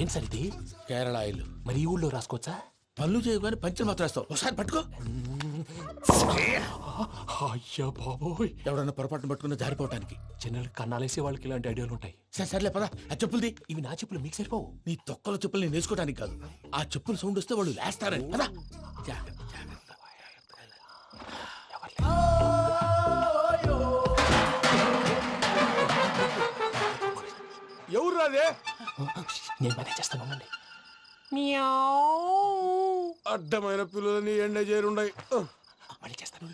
ఏం సార్ ఇది? కేరళ ఆయిల్. మరి ఈ ఊళ్ళో రాసుకోవచ్చా? పళ్ళు చేయగానే పంచర్ మాత్రం వేస్తావు. ఒకసారి పట్టుకో. అయ్యా బాబోయ్, ఎవడన్నా పొరపాటున పట్టుకున్న జారిపోవటానికి. జనరల్ కన్నాలేసే వాళ్ళకి ఇలాంటి ఐడియాలు ఉంటాయి. సర్లే పదా, ఆ చెప్పులది. ఇవి నా చెప్పులు, మీకు సరిపోవు. నీ తొక్కల చెప్పులు నేను వేసుకోవడానికి కాదు, ఆ చెప్పులు సౌండ్ వస్తే వాళ్ళు లేస్తారని. పదా. ఎవరు రాదే? నేను మేనేజ్ చేస్తాను, ఉండండి. అడ్డమైన పిల్లలని ఎండ చేరుండయి. మళ్ళీ చేస్తాను.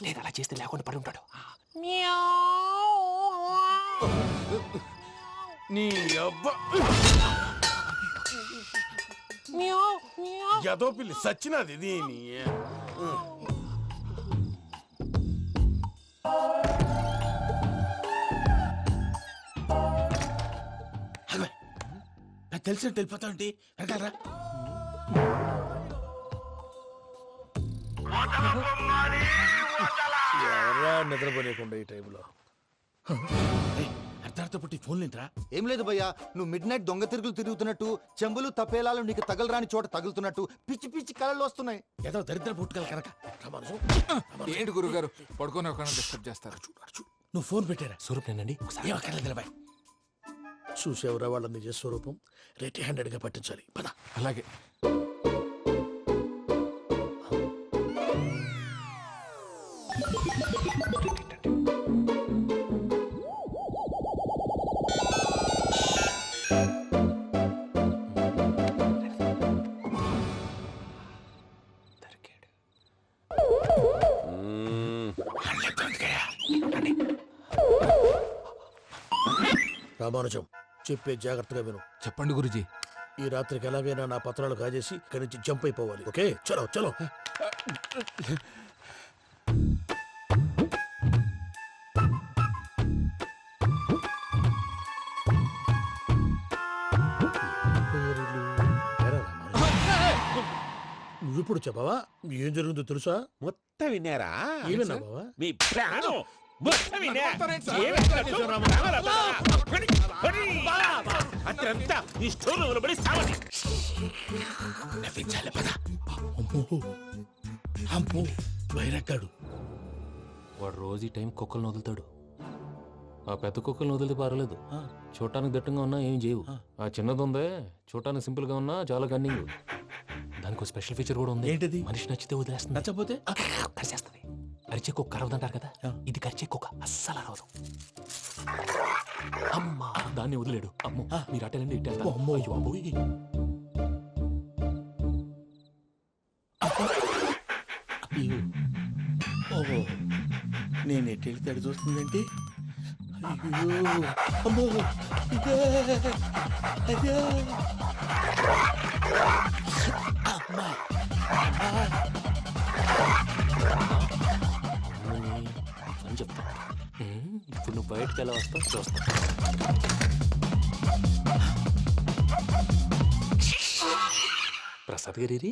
నేను అలా చేస్తే లేకుండా పడి ఉంటాడు. నీ అబ్బా ఎదో పిల్లి సచ్చినది దీని. నాకు తెలిసినట్టు వెళ్ళిపోతావుంటి. వెనకాలరా. ఎవరా నిద్రపోలేకుండా ఈ టైంలో? అర్ధార్థ పుట్టి ఫోన్ లేంట్రా. ఏం లేదు భయ్యా, నువ్వు మిడ్ నైట్ దొంగ తిరుగులు తిరుగుతున్నట్టు, చెంబులు తపేలాలు నీకు తగలరాని చోట తగులుతున్నట్టు పిచ్చి పిచ్చి కళలు వస్తున్నాయి. ఏదో దరిద్ర పుట్టుకల కనుక. ఏంటి గురుగారు పడుకొని ఒక డిస్టర్బ్ చేస్తారు? నువ్వు ఫోన్ పెట్టారా? స్వరూప్ నేనండి. ఒకసారి ఏమక్కర్లేదు నిలబాయ్. చూసేవరా వాళ్ళ నిజ స్వరూపం. రెట్టి హ్యాండెడ్ గా పట్టించాలి. పద. అలాగే. రామానుజం, చెప్పే జాగ్రత్తగా విను. చెప్పండి గురుజీ. ఈ రాత్రికి ఎలాగైనా నా పత్రాలు కాజేసి ఇక్కడి నుంచి జంప్ అయిపోవాలి. ఓకే, చలో చలో. నువ్విప్పుడు చెప్పవా? ఏం జరుగుతుందో తెలుసా? మొత్తం విన్నారా? ఏమన్నా బావా? మీ ప్రాణం మొత్తం విన్నా. అత్రంతా ఈ స్టోర్ నిలబడి సావని. నవ్వించాలి. పద. అమ్మో అమ్మో, వైరక్కాడు. వాడు రోజు ఈ టైం కుక్కలను వదులుతాడు. ఆ పెద్ద కుక్కలను వదిలితే పర్వాలేదు, చూడటానికి దట్టంగా ఉన్నా ఏం చేయవు. ఆ చిన్నది ఉందే, చూడటానికి సింపుల్ గా ఉన్నా చాలా కన్నింగ్. దానికి స్పెషల్ ఫీచర్ కూడా ఉంది. ఏంటిది? మనిషి నచ్చితే వదిలేస్తుంది, నచ్చపోతే కరిచేస్తుంది. కరిచే కుక్క అరవదంటారు కదా, ఇది కరిచే కుక్క అస్సలు అరవదు. అమ్మా, దాన్ని వదిలేడు. అమ్మో, మీరు అటెండి ఇట్టే. అమ్మో. అయ్యో అమ్మోయ్. ఓహో, నేను ఎట్టెళ్తాడు చూస్తుందంటే. అయ్యో అమ్మో, ఇదే అదే. అమ్మా అని చెప్తా. ఇప్పుడు నువ్వు బయటకు ఎలా వస్తావు చూస్తా. ప్రసాద్ గారి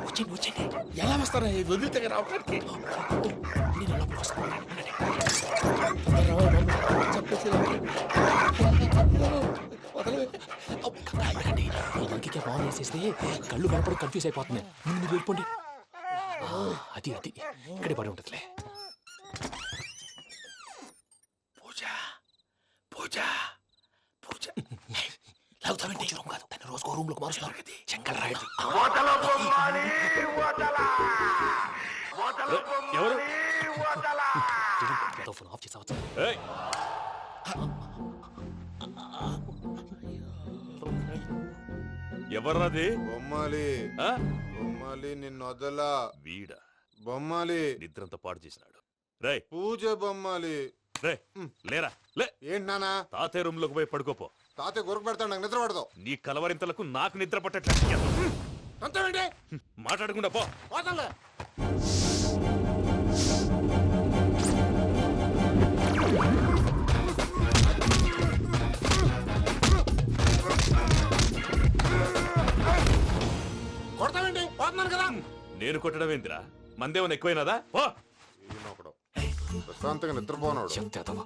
వచ్చండి వచ్చండి. ఎలా వస్తారా? వదిలితే రావడానికి. నేను లోపలికి వస్తాను. ఇంకే బాగా వేసేస్తే కళ్ళు కనపడి కన్ఫ్యూజ్ అయిపోతున్నాయి. మీరు వెళ్ళిపోండి. అది అది ఇక్కడే పడి ఉంటుందిలే. పూజ పూజ పూజ. లాగుతామంటే రూమ్ కాదు, దాన్ని రోజుకో రూమ్ లోకి మారుస్తున్నారు కదా. చెంగల్ రాయడు. ఎవరు? ఫోన్ ఆఫ్ చేసావచ్చు. ఎవర్రాది? బొమ్మాలి బొమ్మాలి నిన్ను వదలా. వీడా బొమ్మాలి నిద్రంతా పాడు చేసినాడు. రేయ్ పూజ బొమ్మాలి. రే లేరా లే. ఏంటి నానా? తాతయ్య రూమ్ లోకి పోయి పడుకోపో. తాతయ్య గురకు పెడతాడు, నాకు నిద్ర పడతావు. నీ కలవరింతలకు నాకు నిద్ర పట్టట్లేదు. అంతేంటి? మాట్లాడకుండా పో. పోతాలే. నేను కొట్టడం ఏందిరా? మందేమన్నా ఎక్కువైనదా? పో. ఈయనొకడు. ప్రశాంతంగా నిద్రపోనాడు. చెప్తావా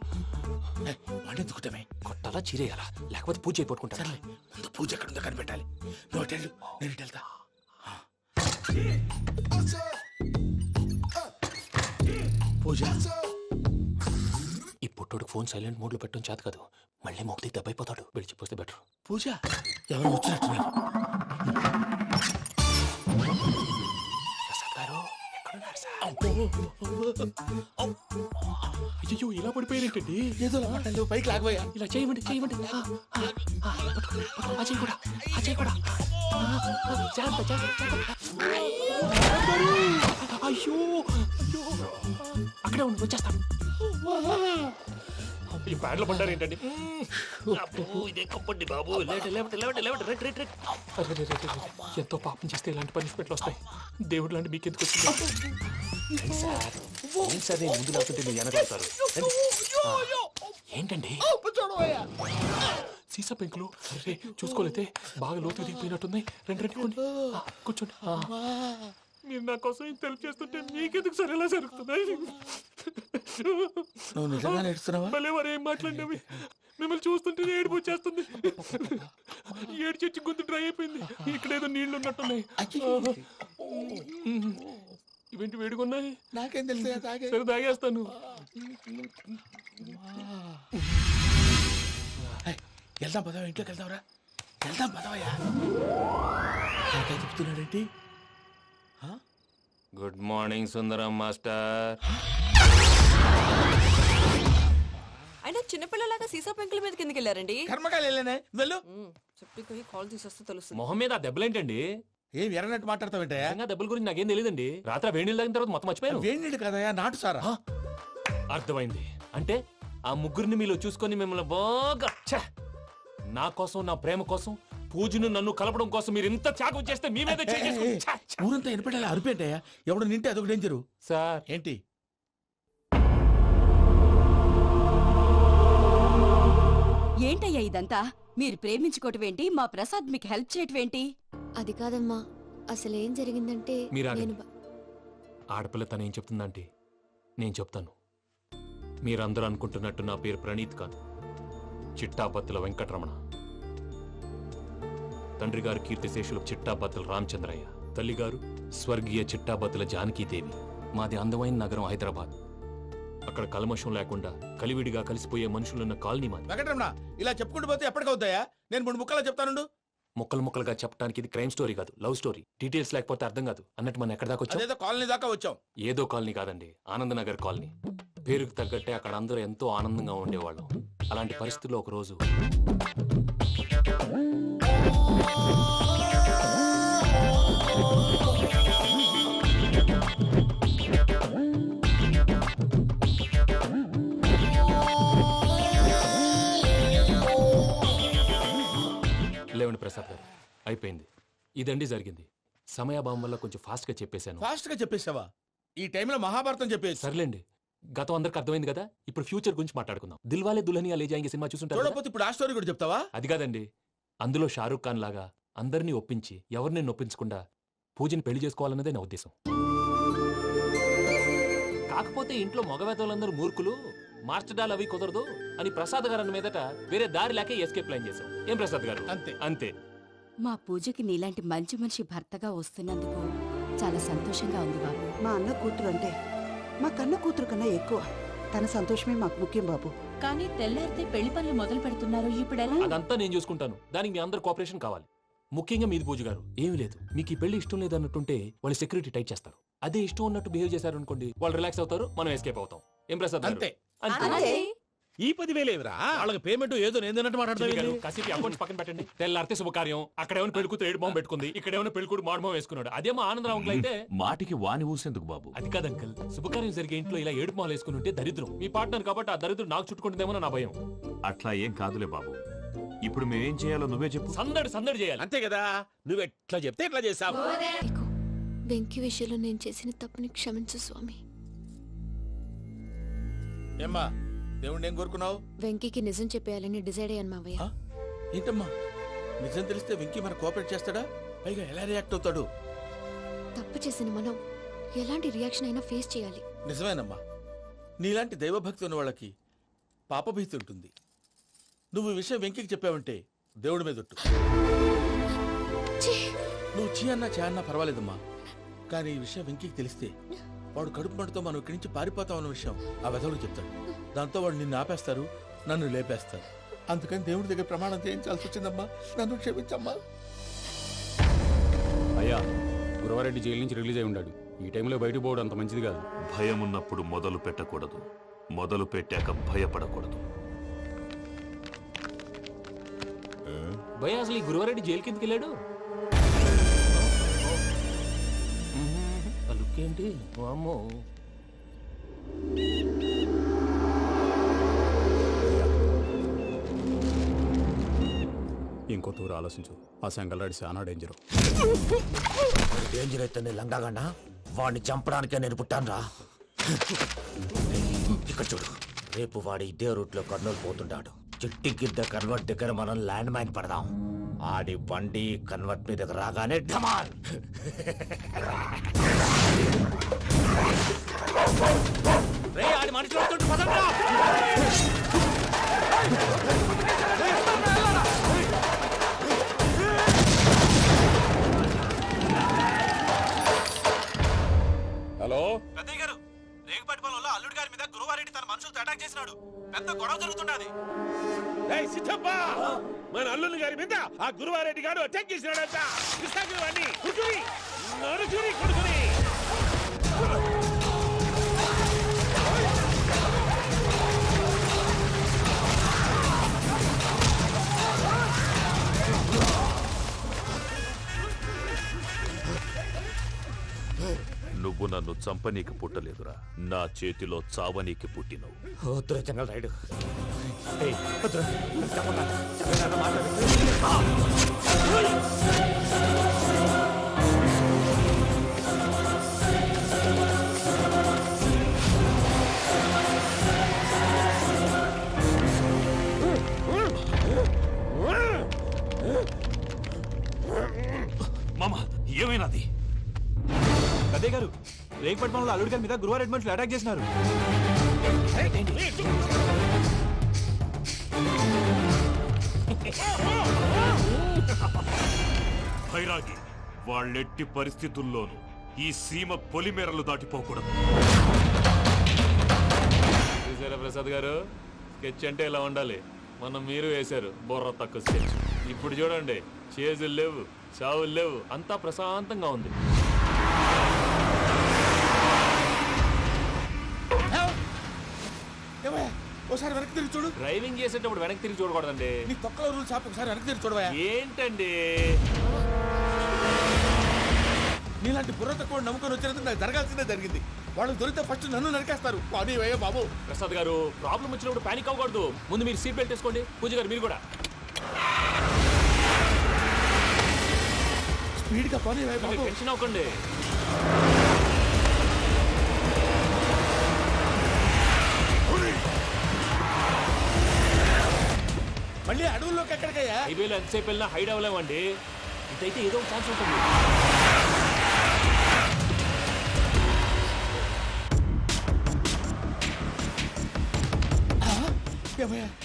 వాడిని ఎందుకుంటామే? కొట్టాలా చీరేయాలా లేకపోతే పూజ అయిపోట్టుకుంటా సర్లే ముందు పూజ ఎక్కడుందో కనిపెట్టాలి. నువ్వు అటు వెళ్ళు, నేను ఇటు వెళ్తా. పూజ ఈ పుట్టోడు ఫోన్ సైలెంట్ మోడ్ లో పెట్టడం చేత కాదు. మళ్ళీ మొక్కి దెబ్బైపోతాడు. విడిచిపోతే బెటర్. పూజ ఎవరు వచ్చినట్టున్నారు? ప్రసాద్ గారు ఎక్కడున్నారు సార్? అయ్యో ఇలా పడిపోయారేంటండి? ఏదో మాటలు పైకి లాగబోయా. ఇలా చేయమండి చేయమండి. అజయ్ కూడా అజయ్ కూడా జాగ్రత్త, జాగ్రత్త, జాగ్రత్త. అయ్యో అయ్యో అక్కడే ఉండి వచ్చేస్తాను. ఈ బ్యాడ్లో పడ్డారు ఏంటండి? ఇదే కప్పండి బాబు. ఎంతో పాపం చేస్తే ఇలాంటి పనిష్మెంట్లు వస్తాయి. దేవుడు లాంటి మీకు ఎందుకు వచ్చింది సార్? ముందు లేకుంటే మీరు వెనకాడతారు. ఏంటండి సీసా పెంకులు? అరే చూసుకోలేతే బాగా లోతు దిగిపోయినట్టున్నాయి. రండి రండి కొన్ని కూర్చోండి. మీరు నా కోసం ఇంత హెల్ప్ చేస్తుంటే మీకెందుకు సరే ఎలా జరుగుతున్నాయి? నువ్వు నిజంగా నేర్చుతున్నావా? మళ్ళీ వారు ఏం మాట్లాడినవి మిమ్మల్ని చూస్తుంటే ఏడుపు వచ్చేస్తుంది. ఏడు చెట్టు గొంతు డ్రై అయిపోయింది. ఇక్కడ ఏదో నీళ్లు ఉన్నట్టున్నాయి. ఇవేంటి వేడుకున్నాయి? నాకేం తెలుసు, సరే తాగేస్తాను. వెళ్దాం పదవా, ఇంట్లోకి వెళ్దాంరా. వెళ్దాం పదవయ్యా. నాకే చెప్తున్నాడేంటి? గుడ్ మార్నింగ్ సుందరం మాస్టర్. అయినా చిన్నపిల్లలాగా సీసా పెంకుల మీద కిందకి వెళ్ళారండి. కర్మకాయలు వెళ్ళానే, వెళ్ళు. చెప్పి కాల్ తీసేస్తే తెలుస్తుంది. మొహం మీద ఆ దెబ్బలేంటండి? ఏం ఎర్రనట్టు మాట్లాడతావేంటయ్యా? నిజంగా దెబ్బల గురించి నాకేం తెలియదండి. రాత్రి వేడి నీళ్ళు తాగిన తర్వాత మొత్తం మర్చిపోయాను. వేణిడు కదయ్యా, నాటు సారా. అర్థమైంది. అంటే ఆ ముగ్గురిని మీలో చూసుకొని మిమ్మల్ని బాగా నా కోసం, నా ప్రేమ కోసం, పూజను నన్ను కలపడం కోసం మీరు ఇంత త్యాగం చేస్తే మీ మీద ఊరంతా వినపడేలా అరిపేంటయ్యా. ఎవడు నింటే అదొక డేంజరు. సార్ ఏంటి? ఏంటయ్యా ఇదంతా? మీరు ప్రేమించుకోవటం ఏంటి? మా ప్రసాద్ మీకు హెల్ప్ చేయటం ఏంటి? అది కాదమ్మా, అసలేం జరిగిందంటే మీరు నేను ఆగండి. ఆడపిల్ల తనేం చెప్తుందంటే నేను చెప్తాను. మీరందరూ అనుకుంటున్నట్టు నా పేరు ప్రణీత్ కాదు, చిట్టాపత్తుల వెంకటరమణ. తండ్రి గారు కీర్తిశేషులు చిట్టాపత్తుల రామచంద్రయ్య, తల్లిగారు స్వర్గీయ చిట్టాపత్తుల జానకీదేవి. మాది అందమైన నగరం హైదరాబాద్. అక్కడ కల్మషం లేకుండా కలివిడిగా కలిసిపోయే మనుషులున్న కాలనీ మాది. వెంకటరమణ, ఇలా చెప్పుకుంటూ పోతే ఎప్పటికవుతాయా? నేను 3 ముక్కలా చెప్తానుండు. ముక్కలు ముక్కలుగా చెప్పడానికి ఇది క్రైమ్ స్టోరీ కాదు, లవ్ స్టోరీ. డీటెయిల్స్ లేకపోతే అర్థం కాదు. అన్నట్టు మనం ఎక్కడ దాకా వచ్చాం? అదేదో కాలనీ దాకా వచ్చాం. ఏదో కాలనీ కాదండి, ఆనందనగర్ కాలనీ. పేరుకు తగ్గట్టే అక్కడ అందరూ ఎంతో ఆనందంగా ఉండేవాళ్ళం. అలాంటి పరిస్థితుల్లో ఒకరోజు లేవండి ప్రసాద్ గారు, అయిపోయింది. ఇదండి జరిగింది. సమయాభావం వల్ల కొంచెం ఫాస్ట్ గా చెప్పేశాను. ఫాస్ట్ గా చెప్పేసావా? ఈ టైంలో మహాభారతం చెప్పేసి. సర్లేండి, గతం అందరికి అర్థమైంది కదా. ఇప్పుడు ఫ్యూచర్ గురించి మాట్లాడుకుందాం. దిల్వాలే దుల్హనియా లే జాయేంగే సినిమా చూసుంటారు కదా? చూడకపోతే ఇప్పుడు ఆ స్టోరీ కూడా చెప్తావా? అది కాదండి, అందులో షారూఖ్ ఖాన్ లాగా అందరినీ ఒప్పించి ఎవరిని నొప్పించకుండా పూజని పెళ్లి చేసుకోవాలన్నదే నా ఉద్దేశం. కాకపోతే ఇంట్లో మగవేతలందరూ మూర్ఖులు, మాస్టర్ డాల్ అవి కుదరదు అని ప్రసాద్ గారు అన్న మీదట వేరే దారి లేక ఎస్కేప్ ప్లాన్ చేశాం. ఏం ప్రసాద్ గారు? అంతే అంతే. మా పూజకి నీలాంటి మంచి మనిషి భర్తగా వస్తున్నందుకు చాలా సంతోషంగా ఉంది బాబు. మా అన్న కూతురు అంటే మా కన్న కూతురు కన్నా ఎక్కువ. తన సంతోషమే మాకు ముఖ్యం బాబు. కానీ తెల్లారితే పెళ్లి పనులు మొదలు పెడుతున్నారు, ఇప్పుడెలా? అదంతా నేను చూసుకుంటాను. దానికి మీ అందరు కోఆపరేషన్ కావాలి. ముఖ్యంగా మీది పూజ గారు. ఏమీ లేదు, మీకు ఈ పెళ్లి ఇష్టం లేదన్నట్టుంటే వాళ్ళు సెక్యూరిటీ టైట్ చేస్తారు. అదే ఇష్టం ఉన్నట్టు బిహేవ్ చేశారు అనుకోండి, వాళ్ళు రిలాక్స్ అవుతారు, మనం ఎస్కేప్ అవుతాం. ఏం ప్రసాద్ గారు? అంతే. అంతే. ఈ 10,000 ఏమిరా? వాళ్ళకి పేమెంట్ ఏదో నేను మాట్లాడతాను. కాసేపు అకౌంట్స్ పక్కన పెట్టండి. తెల్లారితే శుభకార్యం. అక్కడేమైనా పెళ్ళికూతురు ఏడు బాంబు పెట్టుకుంది, ఇక్కడేమైనా పెళ్ళికూడు మాడు బాంబు వేసుకున్నాడు. అదేమో ఆనందరావు అంకుల్ అయితే మాటికి వాని ఊసేందుకు బాబు? అది కాదు అంకుల్, శుభకార్యం జరిగే ఇంట్లో ఇలా ఏడు మాలు వేసుకుని ఉంటే దరిద్రం. మీ పార్ట్నర్ కాబట్టి ఆ దరిద్రం నాకు చుట్టుకుంటుందేమో నా భయం. అట్లా ఏం కాదులే బాబు. ఇప్పుడు మేమేం చేయాలో నువ్వే చెప్పు. సందడి సందడి చేయాలి. అంతే కదా, నువ్వు ఎట్లా చెప్తే ఎట్లా చేసావు. వెంకీ విషయంలో నేను చేసిన తప్పుని క్షమించు స్వామి. ఏమ్మా, దేవుణ్ణి ఏం కోరుకున్నావు? వెంకీకి నిజం చెప్పేయాలని డిసైడ్ అయ్యాను మావయ్య. ఏంటమ్మా, నిజం తెలిస్తే వెంకీ మన కోఆపరేట్ చేస్తాడా? పైగా ఎలా రియాక్ట్ అవుతాడు? తప్పు చేసిన మనం ఎలాంటి రియాక్షన్ అయినా ఫేస్ చేయాలి. నిజమేనమ్మా, నీలాంటి దైవభక్తి ఉన్న వాళ్ళకి పాపభీతి ఉంటుంది. నువ్వు ఈ విషయం వెంకికి చెప్పావంటే దేవుడి మీద ఒట్టు. నువ్వు చీ అన్నా చే అన్నా పర్వాలేదమ్మా, కానీ ఈ విషయం వెంకికి తెలిస్తే వాడు కడుపు మంటతో మనం ఇక్కడి నుంచి పారిపోతామన్న విషయం ఆ వెధవుడు చెప్తాడు. దాంతో వాడు నిన్ను ఆపేస్తారు, నన్ను లేపేస్తారు. అందుకని దేవుడి దగ్గర ప్రమాణం చేయించాల్సి వచ్చిందమ్మా. నన్ను క్షమించమ్మా. అయ్యా, గురవారెడ్డి జైలు నుంచి రిలీజ్ అయి ఉన్నాడు. ఈ టైంలో బయటకు పోవడం అంత మంచిది కాదు. భయం ఉన్నప్పుడు మొదలు పెట్టకూడదు, మొదలు పెట్టాక భయపడకూడదు. భయ అసలు ఈ గురువారెడ్డి జైలు కిందకి వెళ్ళాడు. ఆ లుక్ ఏంటి? అమ్మో, ఇంకో తూరు ఆలోచించు. ఆ సంగల్రాడి చాలా డేంజర్. డేంజర్ అయితే లంగాగండా వాడిని చంపడానికే నేను పుట్టాను రా. ఇక్కడ చూడు, రేపు వాడి ఇదే రూట్ లో కర్నూలు పోతుంటాడు. చిట్టి గిద్ద కన్వర్ట్ దగ్గర మనం ల్యాండ్ మైన్ పడదాం. ఆడి బండి కన్వర్ట్ మీద రాగానే ఢమాల్. రే ఆడి మనుషులు వస్తుంటే పదండ్రా. హలో పెద్దయ్య గారు, రేగుపాటి పొలంలో అల్లుడి గారి మీద గురువారెడ్డి తన మనుషులతో అటాక్ చేసినాడు. పెద్ద గొడవ జరుగుతున్నది. మన అల్లుని గారి మీద ఆ గురువారెడ్డి గారు అటాక్ చేసినాడంట. కృష్ణాగిరి నడుచుని కొడుకుని. నువ్వు నన్ను చంపనీకి పుట్టలేదురా, నా చేతిలో చావనీకి పుట్టినవు. వద్దురా జంగల్ రైడ్. మామ, ఏమైనాది? పెద్దయ్య గారు, రేగుపాటి పొలంలో అల్లుడి గారి మీద గురువారెడ్డి మనుషులు అటాక్ చేసినారు. భైరాగి, వాళ్ళెట్టి పరిస్థితుల్లోనూ ఈ సీమ పొలిమేరలు దాటిపోకూడదు. చూసారా ప్రసాద్ గారు, స్కెచ్ అంటే ఇలా ఉండాలి. మనం మీరు వేశారు బుర్ర తక్కువ స్కెచ్. ఇప్పుడు చూడండి, చేజులు లేవు, చావులు లేవు, అంతా ప్రశాంతంగా ఉంది. ఒకసారి వెనక్కి తిరిగి చూడు. డ్రైవింగ్ చేసేటప్పుడు వెనక్కి తిరిగి చూడకూడదండి. నీ తొక్కలో రూల్స్ ఆపి ఒకసారి వెనక్కి తిరిగి చూడవా. ఏంటండి నీలాంటి బుర్ర తక్కువ నమ్ముకొని వచ్చినందుకు నాకు జరగాల్సిందే జరిగింది. వాళ్ళు దొరికితే ఫస్ట్ నన్ను నరికేస్తారు. కానీ అయ్యో బాబు. ప్రసాద్ గారు, ప్రాబ్లం వచ్చినప్పుడు పానిక్ అవ్వకూడదు. ముందు మీరు సీట్ బెల్ట్ వేసుకోండి. పూజ గారు మీరు కూడా స్పీడ్గా పని బాబు. టెన్షన్ అవ్వకండి. మళ్ళీ అడవుల్లోకి ఎక్కడికయ్యా? హైవేలో ఎంతసేపు వెళ్ళినా హైడ్ అవ్వలేమండి. ఇదైతే ఏదో ఒక ఛాన్స్ ఉంటుంది.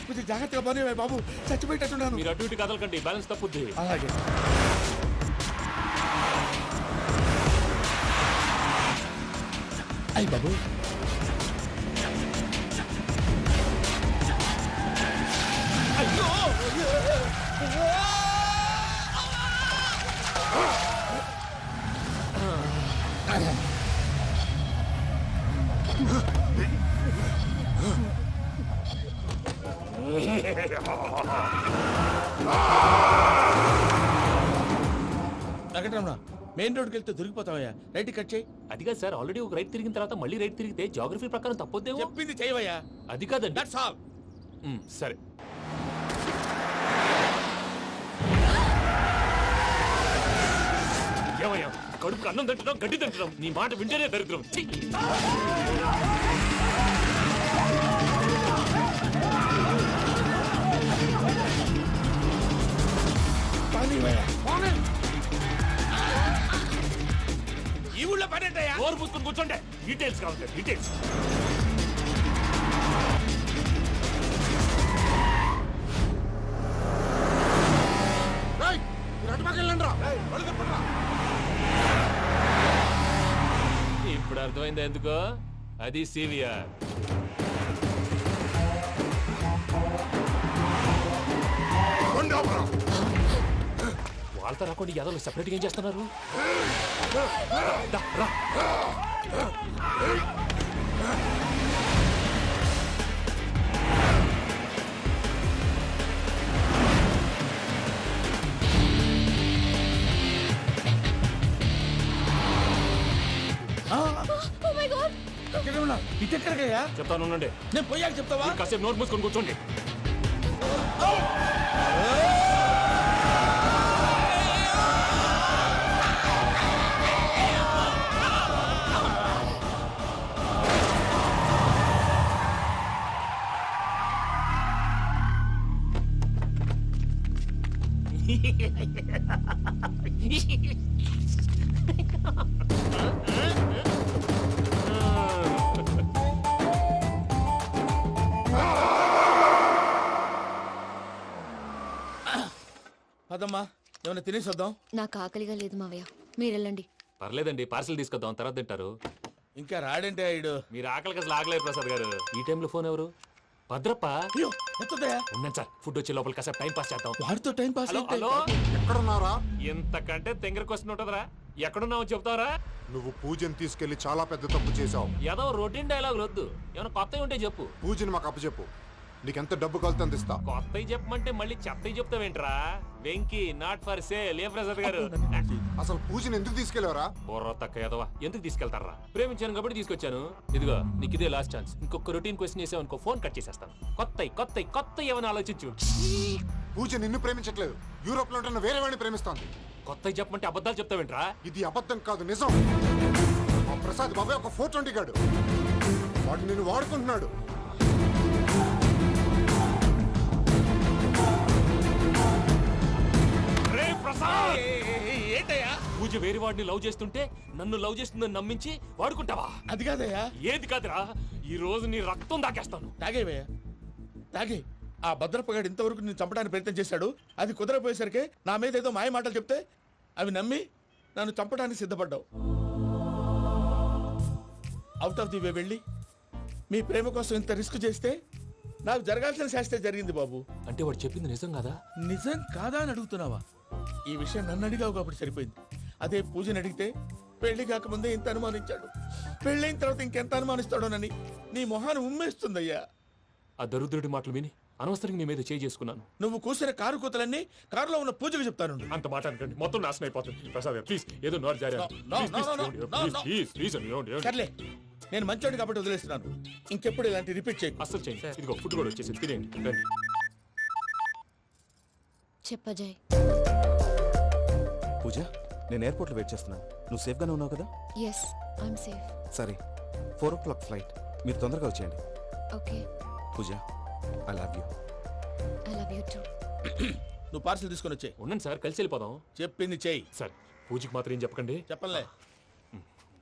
కొంచెం జాగ్రత్తగా పని బాబు, చచ్చిపోయేటట్టున్నాను. మీరు అటు ఇటు కదలకండి, బ్యాలెన్స్ తప్పుద్ది. అలాగే. అయ్యి బాబు, అయ్యో వెంకటరమణ, మెయిన్ రోడ్కి వెళ్తే దొరికిపోతావయ్యా. రైట్ కట్ చేయి. అది కాదు సార్, ఆల్రెడీ ఒక రైట్ తిరిగిన తర్వాత మళ్ళీ రైట్ తిరిగితే జాగ్రఫీ ప్రకారం తప్పొద్దేమో. చెప్పింది చేయవయ్యా. అది కాదండి. That's all. సరే. ఏమయ్యా, కడుపుకు అన్నం తింటున్నాం, గడ్డి తింటున్నాం. నీ మాట వింటేనే దరిద్రం. మూసుకొని కూర్చోండి. డీటెయిల్స్ కావాలి, డీటెయిల్స్. ఇప్పుడు అర్థమైంది ఎందుకో, అది సివిఆర్. వాళ్ళతో రాకుండా యాదవ్ సెపరేట్గా ఏం చేస్తున్నారు? దా, రా. ఎక్కడ ఉన్నా? ఇటు ఎక్కడికయ్యా? చెప్తాను ఉండండి. నేను పోయాక చెప్తావా? కాసేపు నోట్ మూసుకొని కూర్చోండి. అదమ్మా ఏమైనా తినేసి వద్దాం. నాకు ఆకలిగా లేదు మావయ్య, మీరు వెళ్ళండి. పర్లేదండి, పార్సిల్ తీసుకొద్దాం, తర్వాత తింటారు. ఇంకా రాడంటే ఆయుడు. మీరు ఆకలికి అసలు ఆగలేదు ప్రసాద్ గారు. ఈ టైంలో ఫోన్ ఎవరు? భద్రప్ప. అయ్యో ఎత్తదయ్యా. ఉన్నాను సార్, ఫుడ్ వచ్చే లోపల కాసేపు టైం పాస్ చేద్దాం. వాడితో టైం పాస్ హలో అయితే హలో, ఎక్కడున్నారా? ఇంతకంటే తెంగర క్వశ్చన్ ఉంటుందిరా. ఎక్కడున్నావు చెప్తావరా? నువ్వు పూజని తీసుకెళ్లి చాలా పెద్ద తప్పు చేశావు. ఏదో రొటీన్ డైలాగ్ వద్దు, ఏమైనా కొత్తవి ఉంటే చెప్పు. పూజని మాకు అప్పచెప్పు, నీకెంత డబ్బు కలితే అందిస్తా. కొత్తవి చెప్పమంటే మళ్ళీ చెత్తవి చెప్తావేంట్రా? Venky not for sale. ఏ ప్రసాద్ గారు? అసలు పూజని ఎందుకు తీసుకెళ్లేవరా? బుర్ర తక్క ఏదవా, ఎందుకు తీసుకెళ్తారా? ప్రేమించాను కాబట్టి తీసుకొచ్చాను. ఇదిగో నీకు ఇదే లాస్ట్ ఛాన్స్. ఇంకొక రొటీన్ క్వశ్చన్ చేసావు అనుకో, ఫోన్ కట్ చేసేస్తాను. కొత్త ఏమైనా ఆలోచించు. పూజ నిన్ను ప్రేమించట్లేదు, యూరోప్ లో ఉంటున్న వేరే వాడిని ప్రేమిస్తోంది. కొత్తవి చెప్పమంటే అబద్ధాలు చెప్తావేంట్రా? ఇది అబద్ధం కాదు, నిజం. మా ప్రసాద్ బాబాయ్ ఒక 420 గాడు, వాడు నిన్ను వాడుకుంటున్నాడు. ఏంటయ్యా? పూజ వేరే వాడిని లవ్ చేస్తుంటే నన్ను లవ్ చేస్తుందని నమ్మించి వాడుకుంటావా? అది కాదయ్యా. ఏది కాదురా, ఈ రోజు నీ రక్తం దాకేస్తాను. తాగేవయ్యా, తాగే. ఆ భద్రప్పగాడు ఇంతవరకు నేను చంపడానికి ప్రయత్నం చేశాడు. అది కుదరపోయేసరికి నా మీద ఏదో మాయ మాటలు చెప్తే అవి నమ్మి నన్ను చంపడానికి సిద్ధపడ్డావు. అవుట్ ఆఫ్ ది వే వెళ్ళి మీ ప్రేమ కోసం ఇంత రిస్క్ చేస్తే నాకు జరగాల్సిన శాస్త్రే జరిగింది బాబు. అంటే వాడు చెప్పింది నిజం కాదా? నిజం కాదా అని అడుగుతున్నావా? ఈ విషయం నన్ను అడిగావు కాబట్టి సరిపోయింది. అదే పూజని అడిగితే పెళ్లి కాకముందే ఇంత అనుమానించాడు, పెళ్ళైన తర్వాత ఇంకెంత అనుమానిస్తాడోనని నీ మొహాన్ని ఉమ్మేస్తుందయ్యా. ఆ దరిద్రుడి మాటలు విని అనవసరంగా నీ మీద చేయి చేసుకున్నాను. నువ్వు కూసిన కారు కూతలన్నీ కారులో ఉన్న పూజకు చెప్తాను. అంత మాట అనకండి, మొత్తం నాశనం అయిపోతుంది. ప్రసాద్ ప్లీజ్, ఏదో నోరు జారీ. సర్లే, నేను మంచోడు కాబట్టి వదిలేస్తున్నాను. ఇంకెప్పుడు ఇలాంటి రిపీట్ చేయి. అస్సలు చేయండి. ఇదిగో ఫుడ్ కూడా వచ్చేసి తినేయండి. రండి. చెప్పజాయ్. పూజ, నేను ఎయిర్పోర్ట్లో వెయిట్ చేస్తున్నాను. నువ్వు సేఫ్గానే ఉన్నావు కదా? Yes, I'm safe. సరే, 4 o'clock ఫ్లైట్. మీరు తొందరగా వచ్చేయండి. Okay. Pooja, I love you. I love you too. నువ్వు పార్సల్ తీసుకొని వచ్చాయి. ఉండండి సార్, కలిసి వెళ్ళిపోదాం. చెప్పింది చెయ్యి. సార్ పూజకి మాత్రం ఏం చెప్పకండి. చెప్పలే.